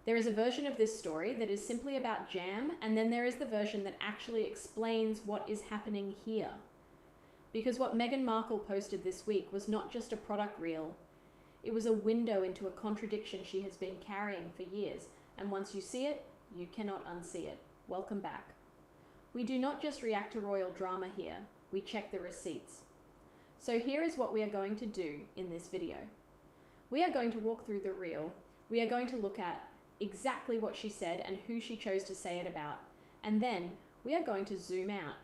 There is a version of this story that is simply about jam, and then there is the version that actually explains what is happening here. Because what Meghan Markle posted this week was not just a product reel, it was a window into a contradiction she has been carrying for years, and once you see it, you cannot unsee it. Welcome back. We do not just react to royal drama here, we check the receipts. So here is what we are going to do in this video. We are going to walk through the reel. We are going to look at exactly what she said and who she chose to say it about. And then we are going to zoom out,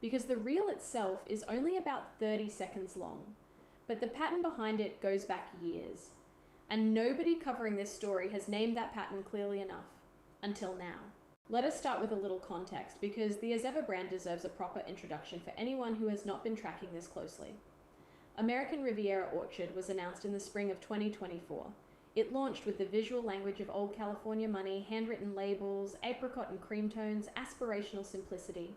because the reel itself is only about 30 seconds long, but the pattern behind it goes back years. And nobody covering this story has named that pattern clearly enough, until now. Let us start with a little context, because the As Ever brand deserves a proper introduction for anyone who has not been tracking this closely. American Riviera Orchard was announced in the spring of 2024. It launched with the visual language of old California money, handwritten labels, apricot and cream tones, aspirational simplicity.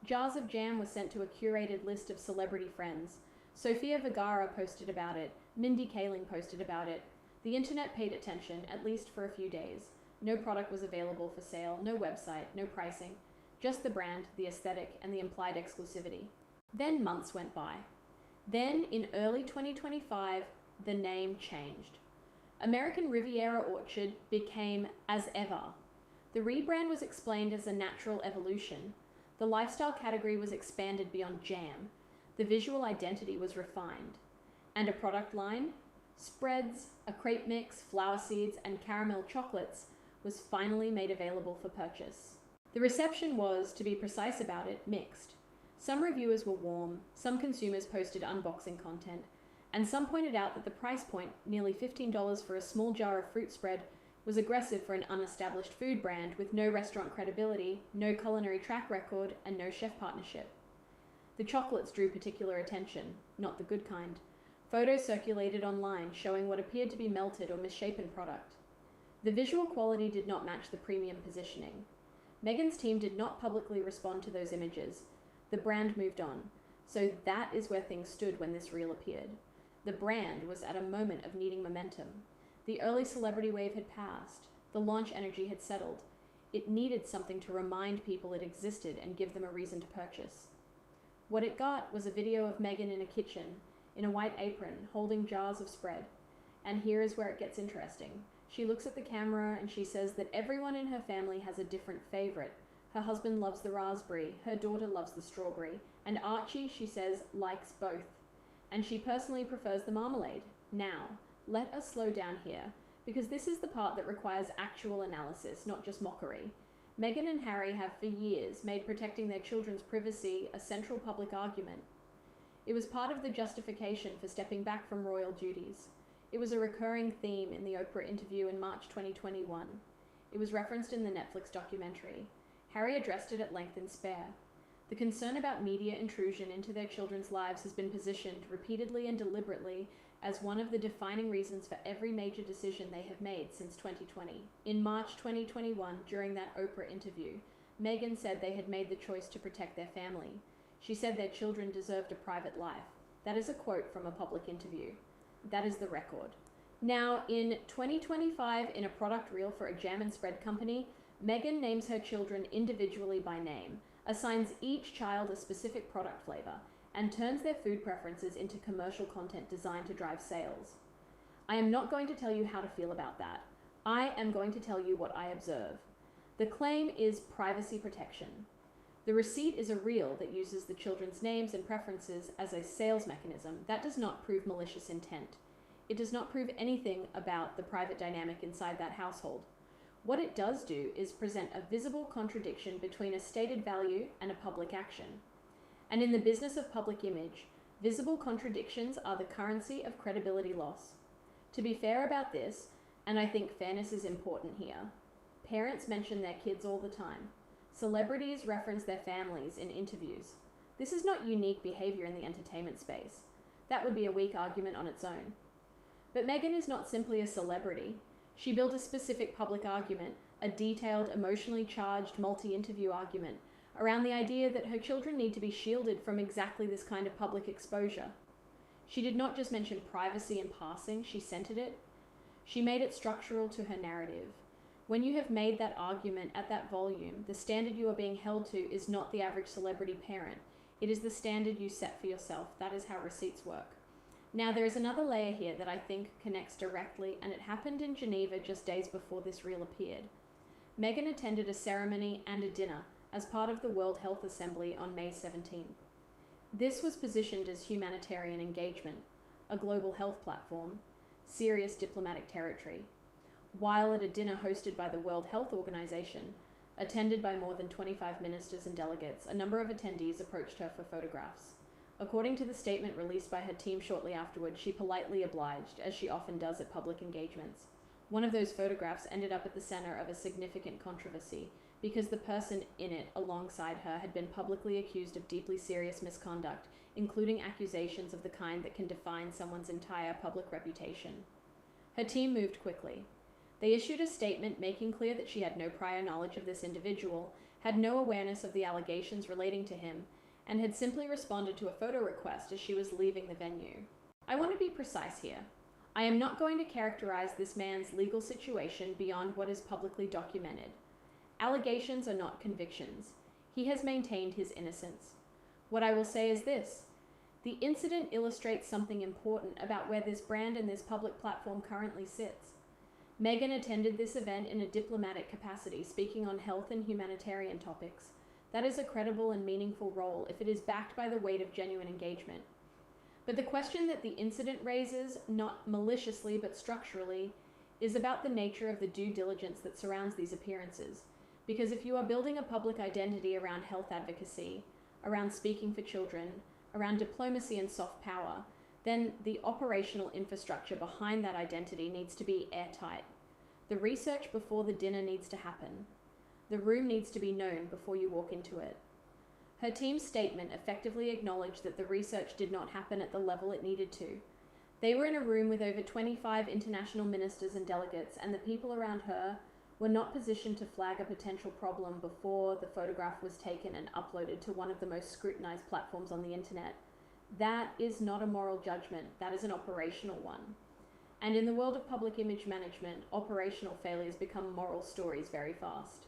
Jars of jam were sent to a curated list of celebrity friends. Sofia Vergara posted about it, Mindy Kaling posted about it. The internet paid attention, at least for a few days. No product was available for sale, no website, no pricing, just the brand, the aesthetic, and the implied exclusivity. Then months went by. Then, in early 2025, the name changed. American Riviera Orchard became As Ever. The rebrand was explained as a natural evolution. The lifestyle category was expanded beyond jam. The visual identity was refined. And a product line, spreads, a crepe mix, flower seeds, and caramel chocolates, was finally made available for purchase. The reception was, to be precise about it, mixed. Some reviewers were warm, some consumers posted unboxing content, and some pointed out that the price point, nearly $15 for a small jar of fruit spread, was aggressive for an unestablished food brand with no restaurant credibility, no culinary track record, and no chef partnership. The chocolates drew particular attention, not the good kind. Photos circulated online showing what appeared to be melted or misshapen product. The visual quality did not match the premium positioning. Meghan's team did not publicly respond to those images. The brand moved on. So that is where things stood when this reel appeared. The brand was at a moment of needing momentum. The early celebrity wave had passed. The launch energy had settled. It needed something to remind people it existed and give them a reason to purchase. What it got was a video of Meghan in a kitchen, in a white apron, holding jars of spread. And here is where it gets interesting. She looks at the camera and she says that everyone in her family has a different favorite. Her husband loves the raspberry, her daughter loves the strawberry, and Archie, she says, likes both. And she personally prefers the marmalade. Now, let us slow down here, because this is the part that requires actual analysis, not just mockery. Meghan and Harry have for years made protecting their children's privacy a central public argument. It was part of the justification for stepping back from royal duties. It was a recurring theme in the Oprah interview in March 2021. It was referenced in the Netflix documentary. Harry addressed it at length in Spare. The concern about media intrusion into their children's lives has been positioned repeatedly and deliberately as one of the defining reasons for every major decision they have made since 2020. In March 2021, during that Oprah interview, Meghan said they had made the choice to protect their family. She said their children deserved a private life. That is a quote from a public interview. That is the record. Now, in 2025, in a product reel for a jam and spread company, Meghan names her children individually by name, assigns each child a specific product flavor, and turns their food preferences into commercial content designed to drive sales. I am not going to tell you how to feel about that. I am going to tell you what I observe. The claim is privacy protection. The receipt is a reel that uses the children's names and preferences as a sales mechanism. That does not prove malicious intent. It does not prove anything about the private dynamic inside that household. What it does do is present a visible contradiction between a stated value and a public action. And in the business of public image, visible contradictions are the currency of credibility loss. To be fair about this, and I think fairness is important here, parents mention their kids all the time. Celebrities reference their families in interviews. This is not unique behavior in the entertainment space. That would be a weak argument on its own. But Meghan is not simply a celebrity. She built a specific public argument, a detailed, emotionally charged multi-interview argument, around the idea that her children need to be shielded from exactly this kind of public exposure. She did not just mention privacy in passing, she centered it. She made it structural to her narrative. When you have made that argument at that volume, the standard you are being held to is not the average celebrity parent. It is the standard you set for yourself. That is how receipts work. Now, there is another layer here that I think connects directly, and it happened in Geneva just days before this reel appeared. Meghan attended a ceremony and a dinner as part of the World Health Assembly on May 17. This was positioned as humanitarian engagement, a global health platform, serious diplomatic territory, while at a dinner hosted by the World Health Organization, attended by more than 25 ministers and delegates, a number of attendees approached her for photographs. According to the statement released by her team shortly afterward, she politely obliged, as she often does at public engagements. One of those photographs ended up at the center of a significant controversy because the person in it alongside her had been publicly accused of deeply serious misconduct, including accusations of the kind that can define someone's entire public reputation. Her team moved quickly. They issued a statement making clear that she had no prior knowledge of this individual, had no awareness of the allegations relating to him, and had simply responded to a photo request as she was leaving the venue. I want to be precise here. I am not going to characterize this man's legal situation beyond what is publicly documented. Allegations are not convictions. He has maintained his innocence. What I will say is this. The incident illustrates something important about where this brand and this public platform currently sits. Meghan attended this event in a diplomatic capacity, speaking on health and humanitarian topics. That is a credible and meaningful role if it is backed by the weight of genuine engagement. But the question that the incident raises, not maliciously but structurally, is about the nature of the due diligence that surrounds these appearances. Because if you are building a public identity around health advocacy, around speaking for children, around diplomacy and soft power, then the operational infrastructure behind that identity needs to be airtight. The research before the dinner needs to happen. The room needs to be known before you walk into it. Her team's statement effectively acknowledged that the research did not happen at the level it needed to. They were in a room with over 25 international ministers and delegates, and the people around her were not positioned to flag a potential problem before the photograph was taken and uploaded to one of the most scrutinized platforms on the internet. That is not a moral judgment, that is an operational one. And in the world of public image management, operational failures become moral stories very fast.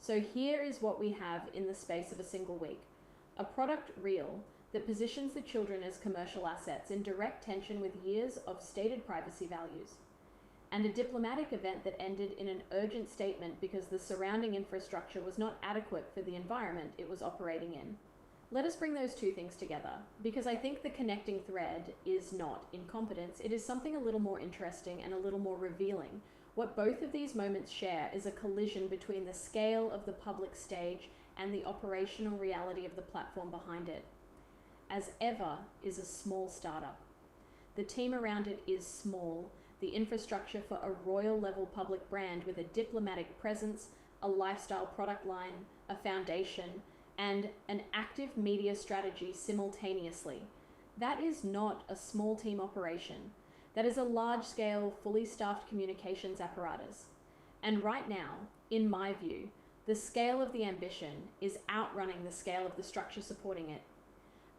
So here is what we have in the space of a single week. A product reel that positions the children as commercial assets in direct tension with years of stated privacy values. And a diplomatic event that ended in an urgent statement because the surrounding infrastructure was not adequate for the environment it was operating in. Let us bring those two things together, because I think the connecting thread is not incompetence. It is something a little more interesting and a little more revealing. What both of these moments share is a collision between the scale of the public stage and the operational reality of the platform behind it. As ever is a small startup. The team around it is small. The infrastructure for a royal-level public brand with a diplomatic presence, a lifestyle product line, a foundation, and an active media strategy simultaneously. That is not a small team operation. That is a large-scale, fully staffed communications apparatus. And right now, in my view, the scale of the ambition is outrunning the scale of the structure supporting it.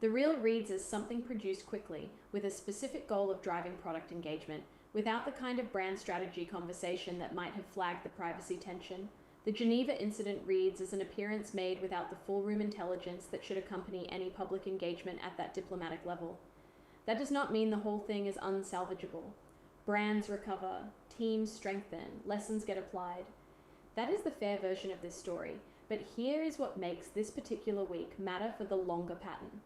The reel reads as something produced quickly, with a specific goal of driving product engagement, without the kind of brand strategy conversation that might have flagged the privacy tension. The Geneva incident reads as an appearance made without the full room intelligence that should accompany any public engagement at that diplomatic level. That does not mean the whole thing is unsalvageable. Brands recover, teams strengthen, lessons get applied. That is the fair version of this story, but here is what makes this particular week matter for the longer pattern.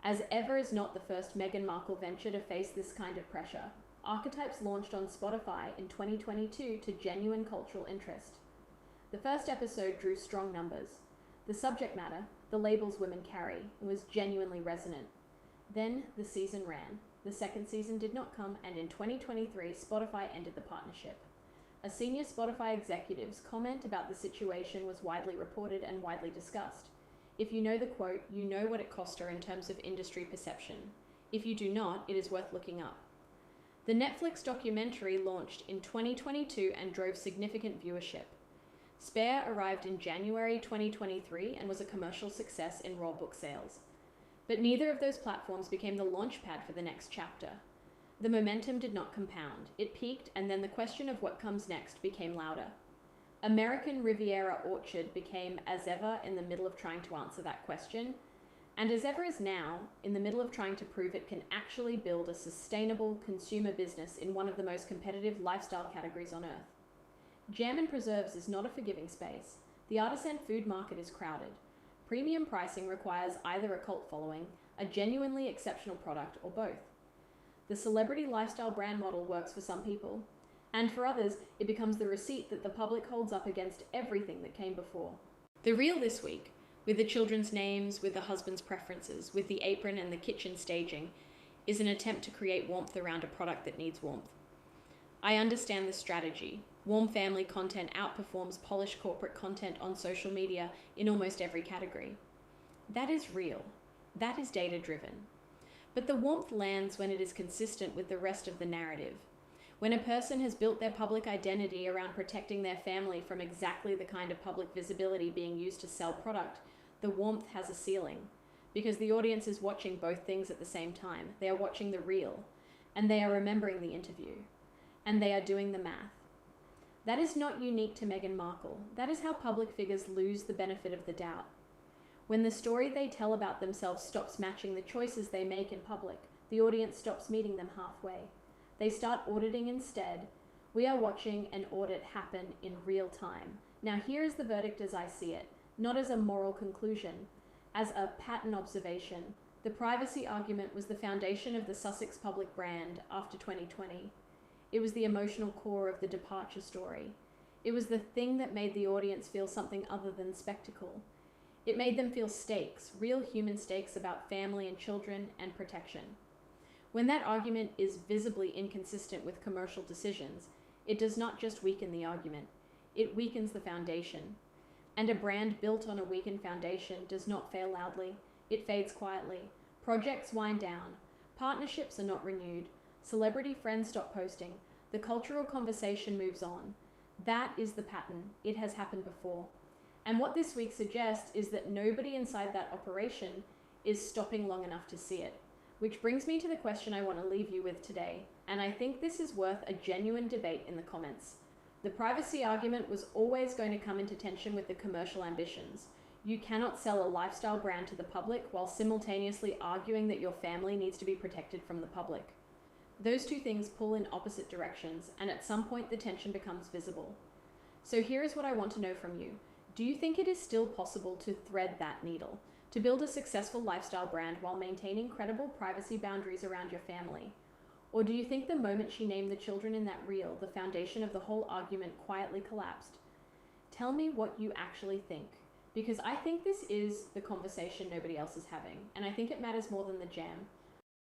As ever is not the first Meghan Markle venture to face this kind of pressure, Archetypes launched on Spotify in 2022 to genuine cultural interest. The first episode drew strong numbers. The subject matter, the labels women carry, was genuinely resonant. Then the season ran. The second season did not come, and in 2023, Spotify ended the partnership. A senior Spotify executive's comment about the situation was widely reported and widely discussed. If you know the quote, you know what it cost her in terms of industry perception. If you do not, it is worth looking up. The Netflix documentary launched in 2022 and drove significant viewership. Spare arrived in January 2023 and was a commercial success in raw book sales. But neither of those platforms became the launchpad for the next chapter. The momentum did not compound. It peaked, and then the question of what comes next became louder. American Riviera Orchard became as ever in the middle of trying to answer that question, and as ever is now in the middle of trying to prove it can actually build a sustainable consumer business in one of the most competitive lifestyle categories on earth. Jam and preserves is not a forgiving space. The artisan food market is crowded. Premium pricing requires either a cult following, a genuinely exceptional product, or both. The celebrity lifestyle brand model works for some people, and for others, it becomes the receipt that the public holds up against everything that came before. The reel this week, with the children's names, with the husband's preferences, with the apron and the kitchen staging, is an attempt to create warmth around a product that needs warmth. I understand the strategy. Warm family content outperforms polished corporate content on social media in almost every category. That is real. That is data-driven. But the warmth lands when it is consistent with the rest of the narrative. When a person has built their public identity around protecting their family from exactly the kind of public visibility being used to sell product, the warmth has a ceiling. Because the audience is watching both things at the same time. They are watching the reel, and they are remembering the interview, and they are doing the math. That is not unique to Meghan Markle. That is how public figures lose the benefit of the doubt. When the story they tell about themselves stops matching the choices they make in public, the audience stops meeting them halfway. They start auditing instead. We are watching an audit happen in real time. Now here is the verdict as I see it, not as a moral conclusion, as a pattern observation. The privacy argument was the foundation of the Sussex public brand after 2020. It was the emotional core of the departure story. It was the thing that made the audience feel something other than spectacle. It made them feel stakes, real human stakes about family and children and protection. When that argument is visibly inconsistent with commercial decisions, it does not just weaken the argument, it weakens the foundation. And a brand built on a weakened foundation does not fail loudly, it fades quietly. Projects wind down, partnerships are not renewed, celebrity friends stop posting, the cultural conversation moves on. That is the pattern. It has happened before. And what this week suggests is that nobody inside that operation is stopping long enough to see it. Which brings me to the question I want to leave you with today, and I think this is worth a genuine debate in the comments. The privacy argument was always going to come into tension with the commercial ambitions. You cannot sell a lifestyle brand to the public while simultaneously arguing that your family needs to be protected from the public. Those two things pull in opposite directions, and at some point the tension becomes visible. So here is what I want to know from you. Do you think it is still possible to thread that needle, to build a successful lifestyle brand while maintaining credible privacy boundaries around your family? Or do you think the moment she named the children in that reel, the foundation of the whole argument quietly collapsed? Tell me what you actually think, because I think this is the conversation nobody else is having, and I think it matters more than the jam.